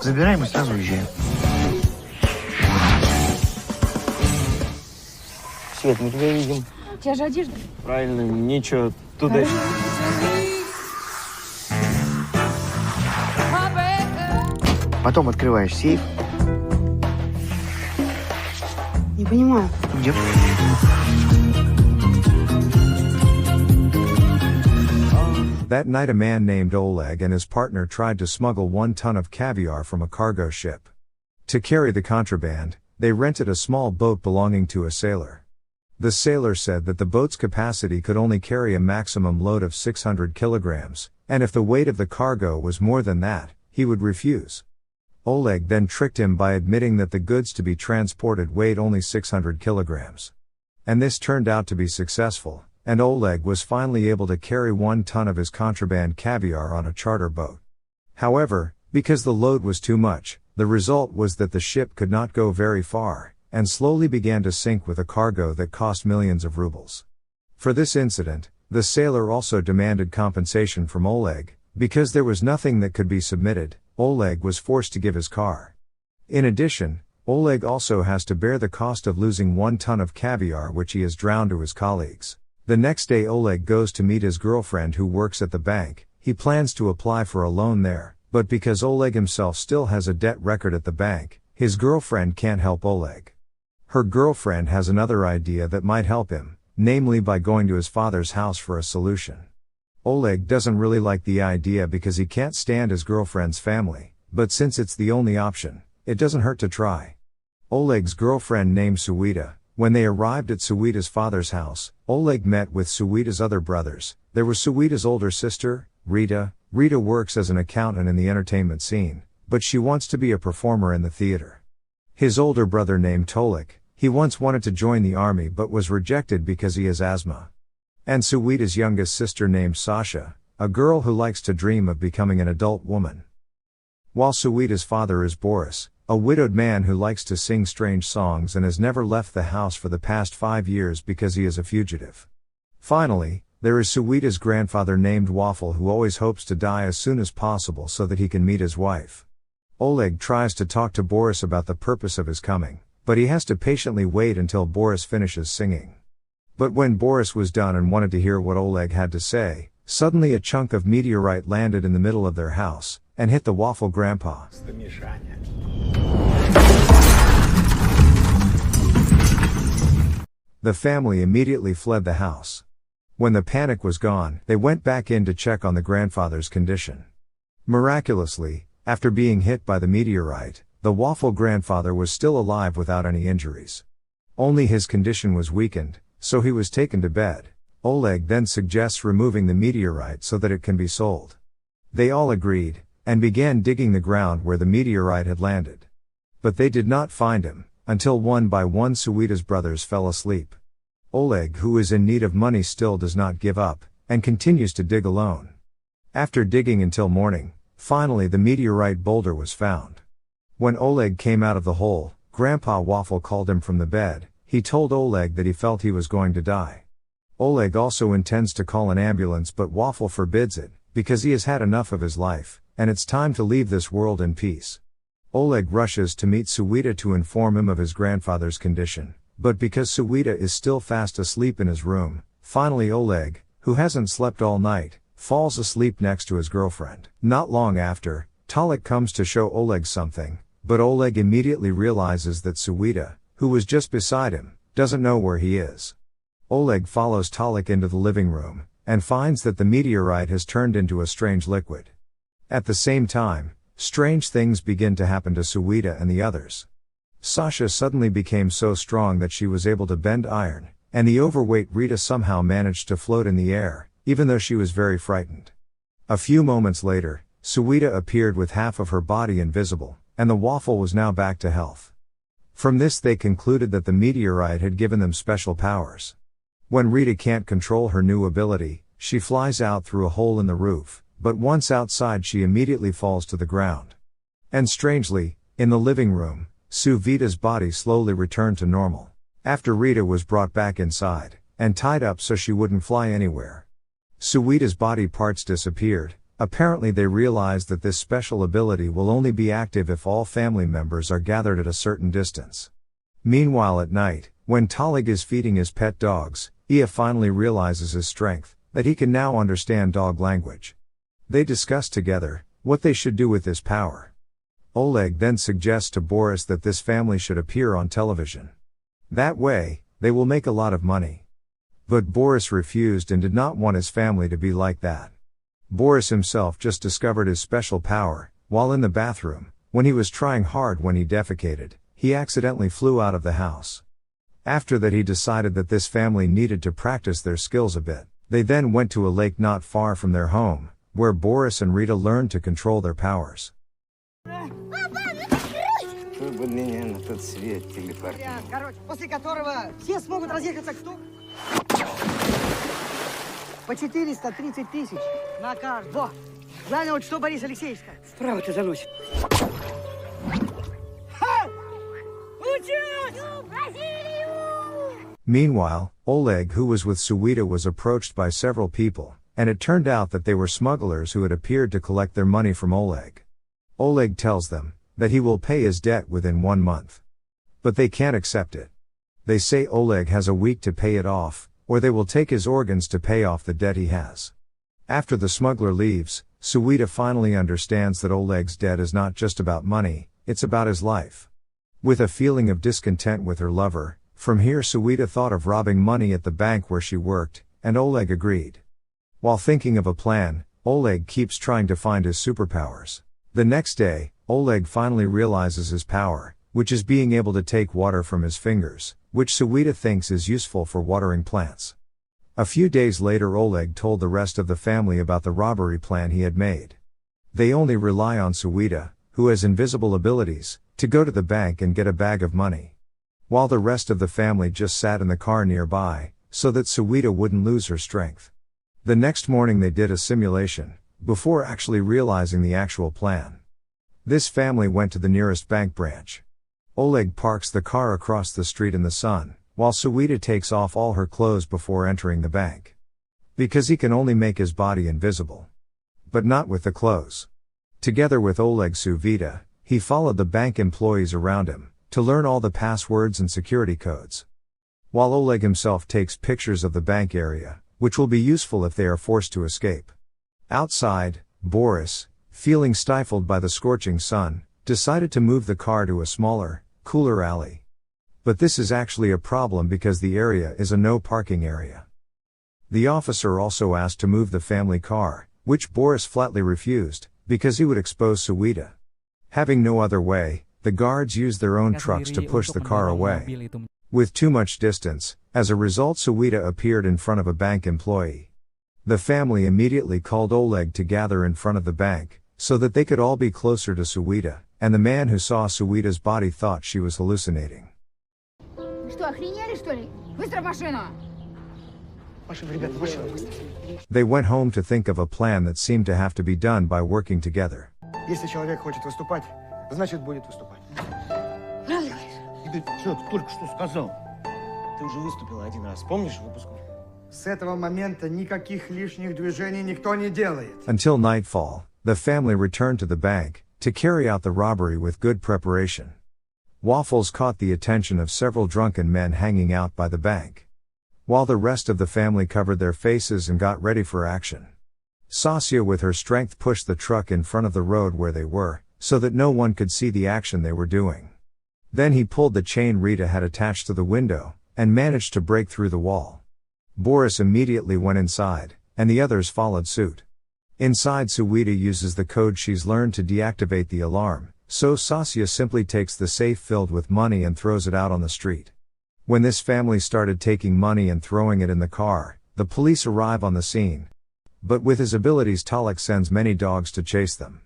Забираем и сразу уезжаем. Свет, мы тебя видим. У тебя же одежда. Правильно, нечего туда. Потом открываешь сейф. Не понимаю. Где? That night a man named Oleg and his partner tried to smuggle 1 ton of caviar from a cargo ship. To carry the contraband, they rented a small boat belonging to a sailor. The sailor said that the boat's capacity could only carry a maximum load of 600 kilograms, and if the weight of the cargo was more than that, he would refuse. Oleg then tricked him by admitting that the goods to be transported weighed only 600 kilograms. And this turned out to be successful, and Oleg was finally able to carry 1 ton of his contraband caviar on a charter boat. However, because the load was too much, the result was that the ship could not go very far, and slowly began to sink with a cargo that cost millions of rubles. For this incident, the sailor also demanded compensation from Oleg. Because there was nothing that could be submitted, Oleg was forced to give his car. In addition, Oleg also has to bear the cost of losing 1 ton of caviar which he has drowned to his colleagues. The next day Oleg goes to meet his girlfriend who works at the bank. He plans to apply for a loan there, but because Oleg himself still has a debt record at the bank, his girlfriend can't help Oleg. Her girlfriend has another idea that might help him, namely by going to his father's house for a solution. Oleg doesn't really like the idea because he can't stand his girlfriend's family, but since it's the only option, it doesn't hurt to try. Oleg's girlfriend named Suita. When they arrived at Suita's father's house, Oleg met with Suita's other brothers. There was Suita's older sister, Rita. Rita works as an accountant in the entertainment scene, but she wants to be a performer in the theater. His older brother named Tolik. He once wanted to join the army but was rejected because he has asthma. And Suita's youngest sister named Sasha, a girl who likes to dream of becoming an adult woman. While Suita's father is Boris, a widowed man who likes to sing strange songs and has never left the house for the past 5 years because he is a fugitive. Finally, there is Suita's grandfather named Waffle who always hopes to die as soon as possible so that he can meet his wife. Oleg tries to talk to Boris about the purpose of his coming, but he has to patiently wait until Boris finishes singing. But when Boris was done and wanted to hear what Oleg had to say, suddenly a chunk of meteorite landed in the middle of their house, and hit the Waffle grandpa. The family immediately fled the house. When the panic was gone, they went back in to check on the grandfather's condition. Miraculously, after being hit by the meteorite, the Waffle grandfather was still alive without any injuries. Only his condition was weakened, so he was taken to bed. Oleg then suggests removing the meteorite so that it can be sold. They all agreed, and began digging the ground where the meteorite had landed. But they did not find him, until one by one Suita's brothers fell asleep. Oleg, who is in need of money, still does not give up, and continues to dig alone. After digging until morning, finally the meteorite boulder was found. When Oleg came out of the hole, Grandpa Waffle called him from the bed. He told Oleg that he felt he was going to die. Oleg also intends to call an ambulance, but Waffle forbids it, because he has had enough of his life, and it's time to leave this world in peace. Oleg rushes to meet Suita to inform him of his grandfather's condition, but because Suita is still fast asleep in his room, finally Oleg, who hasn't slept all night, falls asleep next to his girlfriend. Not long after, Tolik comes to show Oleg something, but Oleg immediately realizes that Suita, who was just beside him, doesn't know where he is. Oleg follows Tolik into the living room, and finds that the meteorite has turned into a strange liquid. At the same time, strange things begin to happen to Suita and the others. Sasha suddenly became so strong that she was able to bend iron, and the overweight Rita somehow managed to float in the air, even though she was very frightened. A few moments later, Suita appeared with half of her body invisible, and the Waffle was now back to health. From this they concluded that the meteorite had given them special powers. When Rita can't control her new ability, she flies out through a hole in the roof, but once outside she immediately falls to the ground. And strangely, in the living room, Suita's body slowly returned to normal. After Rita was brought back inside, and tied up so she wouldn't fly anywhere. Suita's body parts disappeared, Apparently they realized that this special ability will only be active if all family members are gathered at a certain distance. Meanwhile at night, when Talik is feeding his pet dogs, Ia finally realizes his strength, that he can now understand dog language. They discuss together what they should do with this power. Oleg then suggests to Boris that this family should appear on television. That way, they will make a lot of money. But Boris refused and did not want his family to be like that. Boris himself just discovered his special power, while in the bathroom, when he was trying hard when he defecated, he accidentally flew out of the house. After that he decided that this family needed to practice their skills a bit. They then went to a lake not far from their home, where Boris and Rita learned to control their powers. Чтобы меня на тот свет телепортировать. Короче, после которого все смогут разъехаться кто? По 430 тысяч на каждого. Главное, вот что Борис Алексеевич сказал. Вправо ты заносит. Meanwhile, Oleg, who was with Suita, was approached by several people, and it turned out that they were smugglers who had appeared to collect their money from Oleg. Oleg tells them that he will pay his debt within 1 month. But they can't accept it. They say Oleg has a week to pay it off, or they will take his organs to pay off the debt he has. After the smuggler leaves, Suita finally understands that Oleg's debt is not just about money, it's about his life. With a feeling of discontent with her lover, from here Suita thought of robbing money at the bank where she worked, and Oleg agreed. While thinking of a plan, Oleg keeps trying to find his superpowers. The next day, Oleg finally realizes his power, which is being able to take water from his fingers, which Suita thinks is useful for watering plants. A few days later Oleg told the rest of the family about the robbery plan he had made. They only rely on Suita, who has invisible abilities, to go to the bank and get a bag of money. While the rest of the family just sat in the car nearby, so that Suita wouldn't lose her strength. The next morning they did a simulation, before actually realizing the actual plan. This family went to the nearest bank branch. Oleg parks the car across the street in the sun, while Suita takes off all her clothes before entering the bank. Because he can only make his body invisible. But not with the clothes. Together with Oleg Suita, he followed the bank employees around him, to learn all the passwords and security codes. While Oleg himself takes pictures of the bank area, which will be useful if they are forced to escape. Outside, Boris, feeling stifled by the scorching sun, decided to move the car to a smaller, cooler alley. But this is actually a problem because the area is a no parking area. The officer also asked to move the family car, which Boris flatly refused, because he would expose Suita. Having no other way, the guards used their own trucks to push the car away. With too much distance, as a result Suita appeared in front of a bank employee. The family immediately called Oleg to gather in front of the bank, so that they could all be closer to Suita, and the man who saw Suita's body thought she was hallucinating. Что, охренели, что ли? Быстро в машину! Машина, ребята, машина, быстро. They went home to think of a plan that seemed to have to be done by working together. Если человек хочет выступать, значит будет выступать. Правда говоришь? Тебе человек только что сказал. Ты уже выступила 1 раз, помнишь выпуск? С этого момента никаких лишних движений никто не делает. Until nightfall, the family returned to the bank, to carry out the robbery with good preparation. Waffles caught the attention of several drunken men hanging out by the bank. While the rest of the family covered their faces and got ready for action. Sasha with her strength pushed the truck in front of the road where they were, so that no one could see the action they were doing. Then he pulled the chain Rita had attached to the window, and managed to break through the wall. Boris immediately went inside, and the others followed suit. Inside Suita uses the code she's learned to deactivate the alarm, so Sasha simply takes the safe filled with money and throws it out on the street. When this family started taking money and throwing it in the car, the police arrive on the scene. But with his abilities Talik sends many dogs to chase them.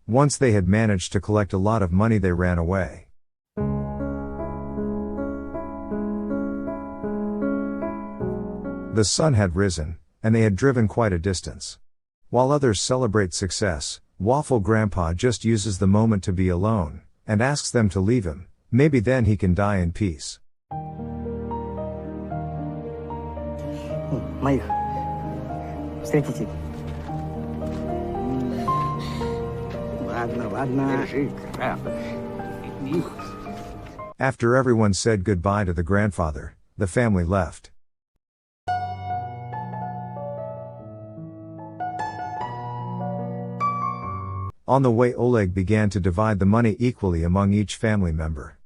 Once they had managed to collect a lot of money they ran away. The sun had risen, and they had driven quite a distance. While others celebrate success, Waffle Grandpa just uses the moment to be alone, and asks them to leave him, maybe then he can die in peace. Моих. Встретите. Ладно, ладно. Держи, краб. After everyone said goodbye to the grandfather, the family left. On the way, Oleg began to divide the money equally among each family member.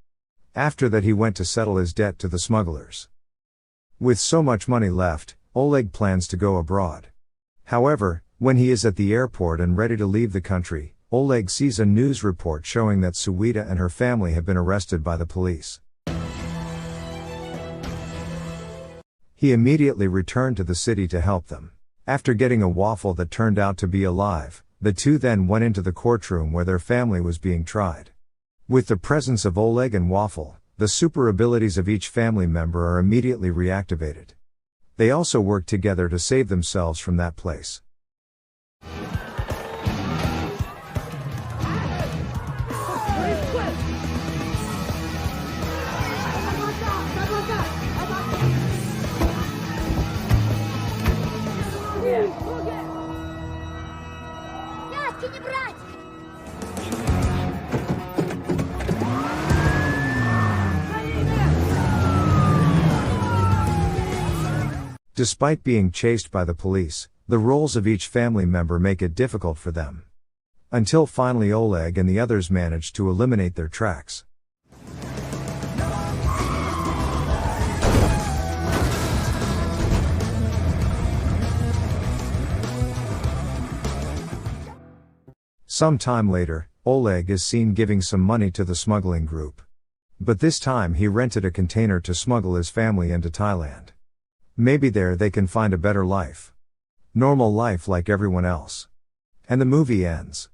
After that, he went to settle his debt to the smugglers. With so much money left, Oleg plans to go abroad. However, when he is at the airport and ready to leave the country, Oleg sees a news report showing that Suita and her family have been arrested by the police. He immediately returned to the city to help them. After getting a waffle that turned out to be alive, the two then went into the courtroom where their family was being tried. With the presence of Oleg and Waffle, the super abilities of each family member are immediately reactivated. They also work together to save themselves from that place. Пятки не брать! Despite being chased by the police, the roles of each family member make it difficult for them. Until finally Oleg and the others manage to eliminate their tracks. Some time later, Oleg is seen giving some money to the smuggling group. But this time he rented a container to smuggle his family into Thailand. Maybe there they can find a better life. Normal life like everyone else. And the movie ends.